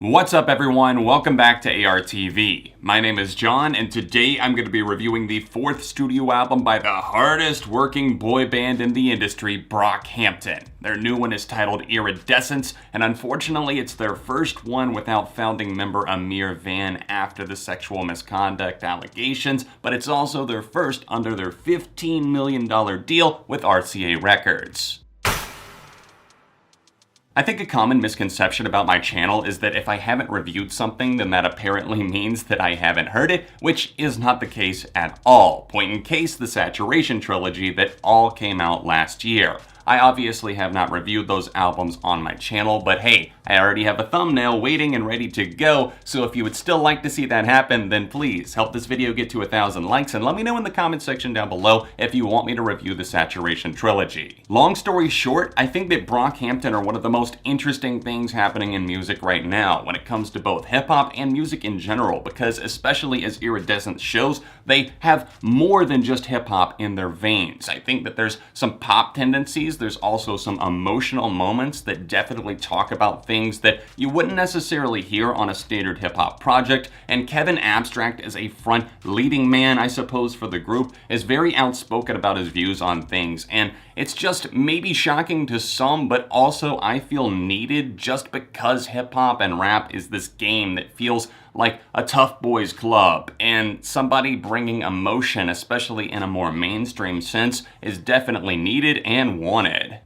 What's up everyone, welcome back to ARTV. My name is John and today I'm going to be reviewing the fourth studio album by the hardest working boy band in the industry, Brockhampton. Their new one is titled Iridescence, and unfortunately it's their first one without founding member Amir Van after the sexual misconduct allegations, but it's also their first under their $15 million deal with RCA Records. I think a common misconception about my channel is that if I haven't reviewed something, then that apparently means that I haven't heard it, which is not the case at all. Point in case, the Saturation trilogy that all came out last year. I obviously have not reviewed those albums on my channel, but hey, I already have a thumbnail waiting and ready to go, so if you would still like to see that happen, then please help this video get to 1,000 likes and let me know in the comment section down below if you want me to review the Saturation trilogy. Long story short, I think that Brockhampton are one of the most interesting things happening in music right now when it comes to both hip-hop and music in general, because especially as Iridescence shows, they have more than just hip-hop in their veins. I think that there's some pop tendencies. There's also some emotional moments that definitely talk about things that you wouldn't necessarily hear on a standard hip-hop project, and Kevin Abstract, as a front leading man, I suppose, for the group, is very outspoken about his views on things, and it's just maybe shocking to some, but also I feel needed just because hip-hop and rap is this game that feels like a tough boys club, and somebody bringing emotion, especially in a more mainstream sense, is definitely needed and wanted.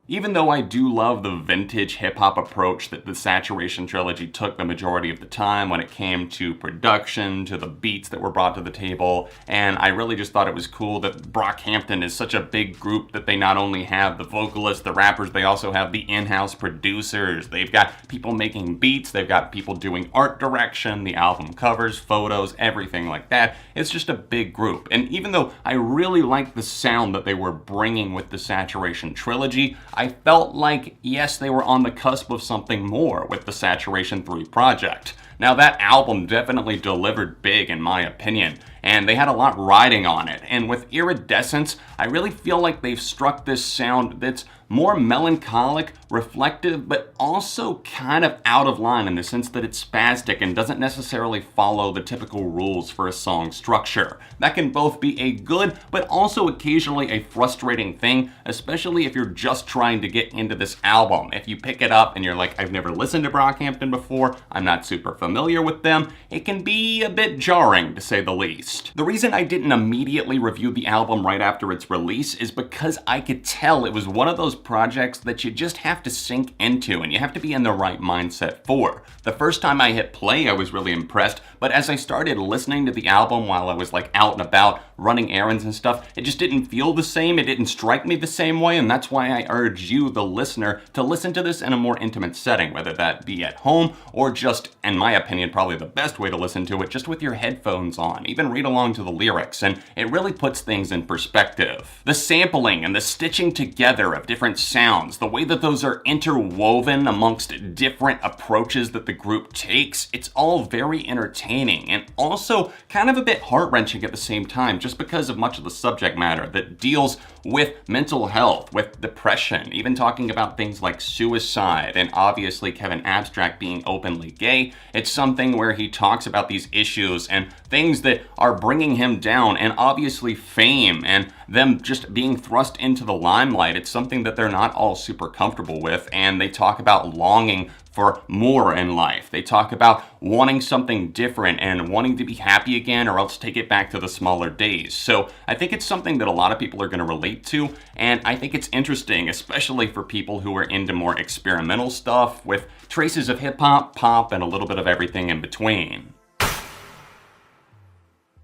Even though I do love the vintage hip-hop approach that the Saturation trilogy took the majority of the time when it came to production, to the beats that were brought to the table, and I really just thought it was cool that Brockhampton is such a big group that they not only have the vocalists, the rappers, they also have the in-house producers. They've got people making beats, they've got people doing art direction, the album covers, photos, everything like that. It's just a big group, and even though I really liked the sound that they were bringing with the Saturation trilogy, I felt like, yes, they were on the cusp of something more with the Saturation 3 project. Now, that album definitely delivered big, in my opinion, and they had a lot riding on it. And with Iridescence, I really feel like they've struck this sound that's more melancholic, reflective, but also kind of out of line in the sense that it's spastic and doesn't necessarily follow the typical rules for a song structure. That can both be a good, but also occasionally a frustrating thing, especially if you're just trying to get into this album. If you pick it up and you're like, I've never listened to Brockhampton before, I'm not super familiar with them, it can be a bit jarring, to say the least. The reason I didn't immediately review the album right after its release is because I could tell it was one of those projects that you just have to sink into and you have to be in the right mindset for. The first time I hit play, I was really impressed, but as I started listening to the album while I was like out and about running errands and stuff, it just didn't feel the same, it didn't strike me the same way, and that's why I urge you, the listener, to listen to this in a more intimate setting, whether that be at home or just, in my opinion, probably the best way to listen to it, just with your headphones on. Even read along to the lyrics, and it really puts things in perspective. The sampling and the stitching together of different sounds, the way that those are interwoven amongst different approaches that the group takes, it's all very entertaining and also kind of a bit heart-wrenching at the same time, just because of much of the subject matter that deals with mental health, with depression, even talking about things like suicide, and obviously Kevin Abstract being openly gay. It's something where he talks about these issues and things that are bringing him down, and obviously fame and them just being thrust into the limelight. It's something that they're not all super comfortable with, and they talk about longing for more in life. They talk about wanting something different and wanting to be happy again or else take it back to the smaller days. So I think it's something that a lot of people are going to relate to, and I think it's interesting, especially for people who are into more experimental stuff with traces of hip-hop, pop, and a little bit of everything in between.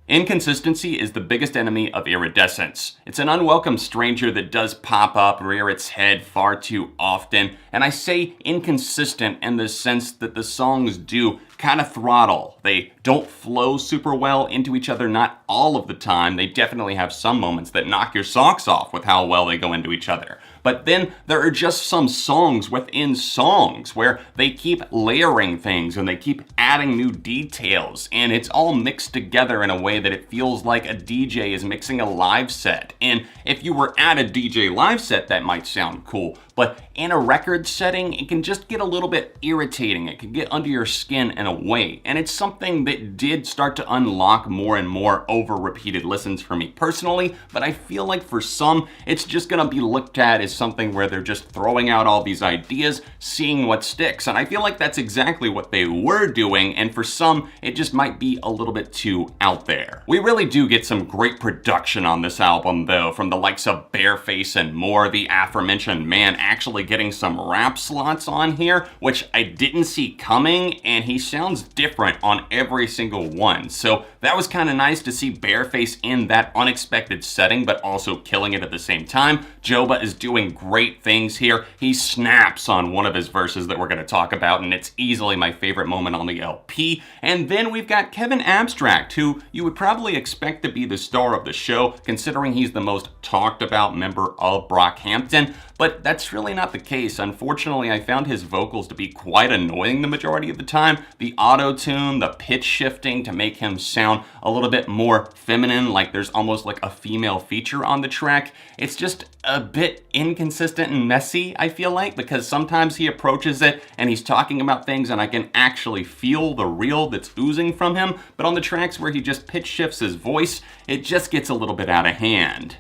Inconsistency is the biggest enemy of Iridescence. It's an unwelcome stranger that does pop up, rear its head far too often, and I say inconsistent in the sense that the songs do kind of throttle. They don't flow super well into each other, not all of the time. They definitely have some moments that knock your socks off with how well they go into each other. But then there are just some songs within songs where they keep layering things and they keep adding new details, and it's all mixed together in a way that it feels like a DJ is mixing a live set. And if you were at a DJ live set, that might sound cool, but in a record setting, it can just get a little bit irritating. It can get under your skin in a way, and it's something that did start to unlock more and more over repeated listens for me personally, but I feel like for some, it's just gonna be looked at as something where they're just throwing out all these ideas, seeing what sticks, and I feel like that's exactly what they were doing, and for some, it just might be a little bit too out there. We really do get some great production on this album though, from the likes of Bareface and more, the aforementioned man actually getting some rap slots on here, which I didn't see coming, and he sounds different on every single one. So that was kind of nice to see Bareface in that unexpected setting, but also killing it at the same time. Joba is doing great things here. He snaps on one of his verses that we're going to talk about, and it's easily my favorite moment on the LP. And then we've got Kevin Abstract, who you would probably expect to be the star of the show, considering he's the most talked about member of Brockhampton, but that's really not the case. Unfortunately, I found his vocals to be quite annoying the majority of the time. The auto-tune, the pitch shifting to make him sound a little bit more feminine, like there's almost like a female feature on the track. It's just a bit inconsistent and messy, I feel like, because sometimes he approaches it and he's talking about things and I can actually feel the real that's oozing from him, but on the tracks where he just pitch shifts his voice, it just gets a little bit out of hand.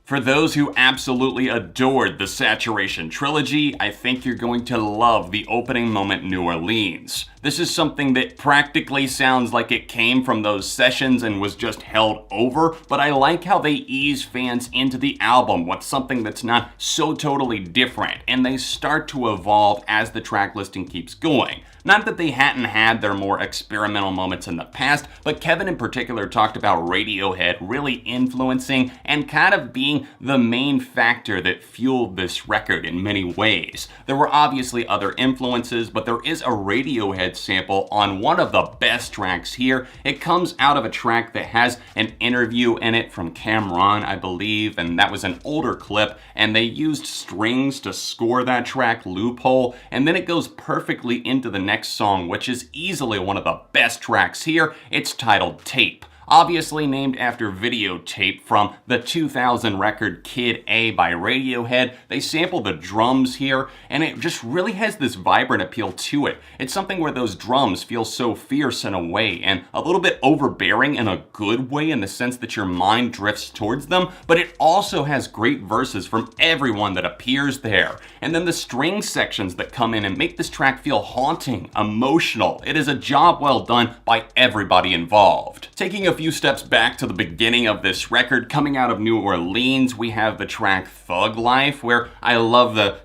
For those who absolutely adored the Saturation trilogy, I think you're going to love the opening moment New Orleans. This is something that practically sounds like it came from those sessions and was just held over, but I like how they ease fans into the album with something that's not so totally different, and they start to evolve as the track listing keeps going. Not that they hadn't had their more experimental moments in the past, but Kevin in particular talked about Radiohead really influencing and kind of being the main factor that fueled this record in many ways. There were obviously other influences, but there is a Radiohead sample on one of the best tracks here. It comes out of a track that has an interview in it from Cameron, I believe, and that was an older clip, and they used strings to score that track, Loophole, and then it goes perfectly into the next song, which is easily one of the best tracks here. It's titled Tape. Obviously named after Videotape from the 2000 record Kid A by Radiohead. They sample the drums here, and it just really has this vibrant appeal to it. It's something where those drums feel so fierce in a way, and a little bit overbearing in a good way in the sense that your mind drifts towards them, but it also has great verses from everyone that appears there. And then the string sections that come in and make this track feel haunting, emotional. It is a job well done by everybody involved. Taking a few steps back to the beginning of this record, coming out of New Orleans, we have the track Thug Life, where I love the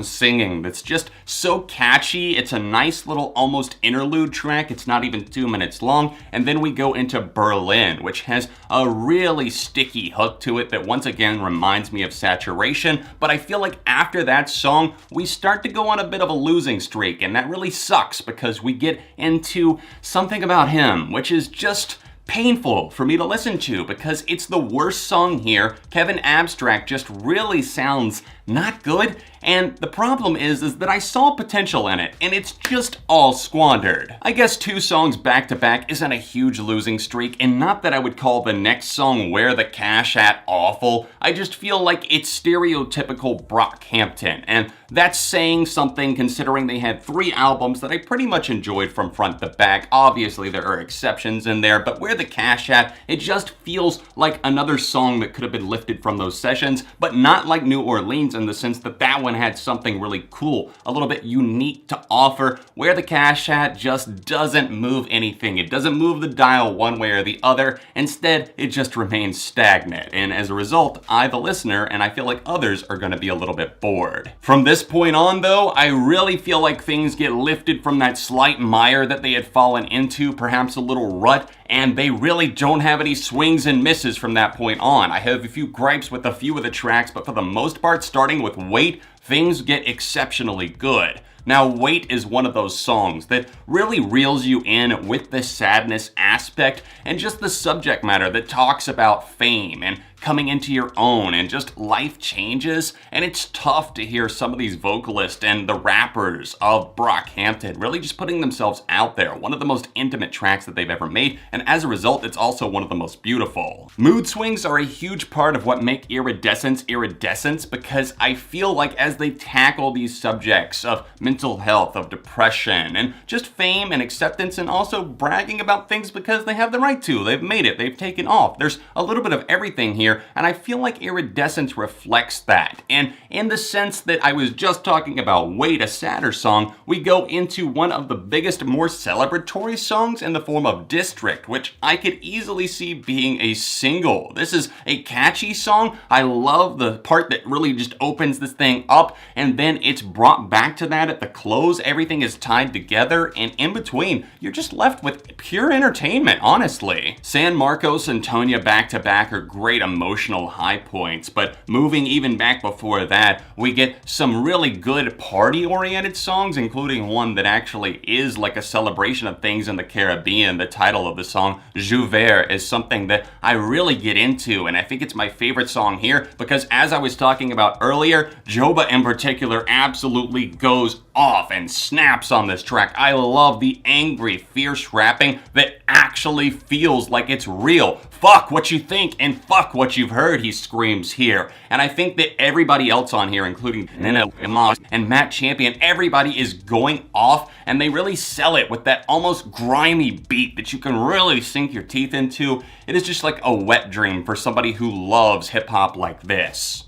singing that's just so catchy. It's a nice little almost interlude track. It's not even 2 minutes long. And then we go into Berlin, which has a really sticky hook to it that once again reminds me of Saturation. But I feel like after that song, we start to go on a bit of a losing streak, and that really sucks because we get into something about him, which is just painful for me to listen to because it's the worst song here. Kevin Abstract just really sounds not good, and the problem is that I saw potential in it, and it's just all squandered. I guess 2 songs back to back isn't a huge losing streak, and not that I would call the next song Where the Cash At awful. I just feel like it's stereotypical Brockhampton, and that's saying something considering they had 3 albums that I pretty much enjoyed from front to back. Obviously there are exceptions in there, but Where the Cash At, it just feels like another song that could have been lifted from those sessions, but not like New Orleans in the sense that that one had something really cool, a little bit unique to offer. Where the Cash At just doesn't move anything. It doesn't move the dial one way or the other. Instead, it just remains stagnant. And as a result, I, the listener, and I feel like others are going to be a little bit bored. From this point on, though, I really feel like things get lifted from that slight mire that they had fallen into, perhaps a little rut, and they really don't have any swings and misses from that point on. I have a few gripes with a few of the tracks, but for the most part, starting with Wait, things get exceptionally good. Now, Wait is one of those songs that really reels you in with the sadness aspect and just the subject matter that talks about fame and coming into your own and just life changes. And it's tough to hear some of these vocalists and the rappers of Brockhampton really just putting themselves out there. One of the most intimate tracks that they've ever made, and as a result, it's also one of the most beautiful. Mood swings are a huge part of what make Iridescence Iridescence, because I feel like as they tackle these subjects of mental health, of depression, and just fame and acceptance, and also bragging about things because they have the right to. They've made it. They've taken off. There's a little bit of everything here, and I feel like Iridescence reflects that. And in the sense that I was just talking about Wait, a sadder song, we go into one of the biggest, more celebratory songs in the form of District, which I could easily see being a single. This is a catchy song. I love the part that really just opens this thing up, and then it's brought back to that at the close. Everything is tied together, and in between, you're just left with pure entertainment, honestly. San Marcos and TONYA back to back are great emotional high points, but moving even back before that, we get some really good party-oriented songs, including one that actually is like a celebration of things in the Caribbean. The title of the song, Jouvert, is something that I really get into, and I think it's my favorite song here because, as I was talking about earlier, Joba in particular absolutely goes off and snaps on this track. I love the angry, fierce rapping that actually feels like it's real. Fuck what you think and fuck what you've heard, he screams here. And I think that everybody else on here, including Nina Moss and Matt Champion, everybody is going off, and they really sell it with that almost grimy beat that you can really sink your teeth into. It is just like a wet dream for somebody who loves hip-hop like this.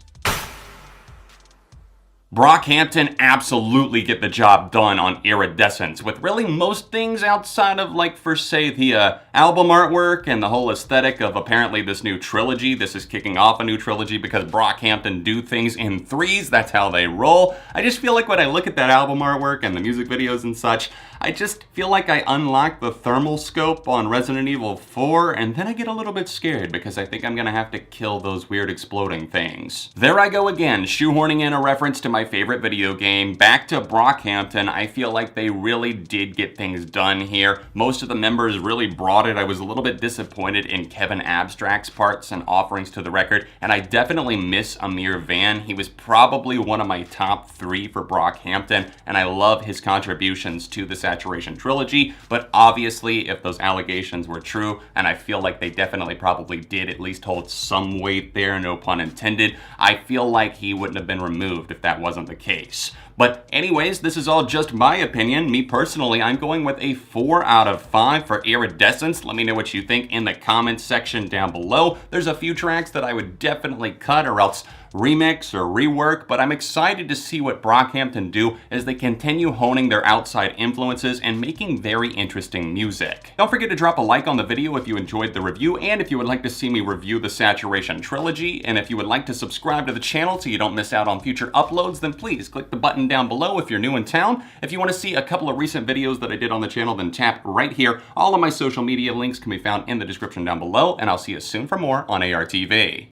Brockhampton absolutely get the job done on Iridescence, with really most things outside of, like, for say, the album artwork and the whole aesthetic of apparently this new trilogy. This is kicking off a new trilogy because Brockhampton do things in threes. That's how they roll. I just feel like when I look at that album artwork and the music videos and such, I just feel like I unlock the thermal scope on Resident Evil 4, and then I get a little bit scared because I think I'm gonna have to kill those weird exploding things. There I go again, shoehorning in a reference to my favorite video game. Back to Brockhampton, I feel like they really did get things done here. Most of the members really brought it. I was a little bit disappointed in Kevin Abstract's parts and offerings to the record, and I definitely miss Amir Van. He was probably one of my top 3 for Brockhampton, and I love his contributions to the Saturation trilogy, but obviously if those allegations were true, and I feel like they definitely probably did at least hold some weight there, no pun intended, I feel like he wouldn't have been removed if that wasn't the case. But anyways, this is all just my opinion. Me personally, I'm going with a 4 out of 5 for Iridescence. Let me know what you think in the comments section down below. There's a few tracks that I would definitely cut or else remix or rework, but I'm excited to see what Brockhampton do as they continue honing their outside influences and making very interesting music. Don't forget to drop a like on the video if you enjoyed the review, and if you would like to see me review the Saturation trilogy, and if you would like to subscribe to the channel so you don't miss out on future uploads, then please click the button down below if you're new in town. If you want to see a couple of recent videos that I did on the channel, then tap right here. All of my social media links can be found in the description down below, and I'll see you soon for more on ARTV.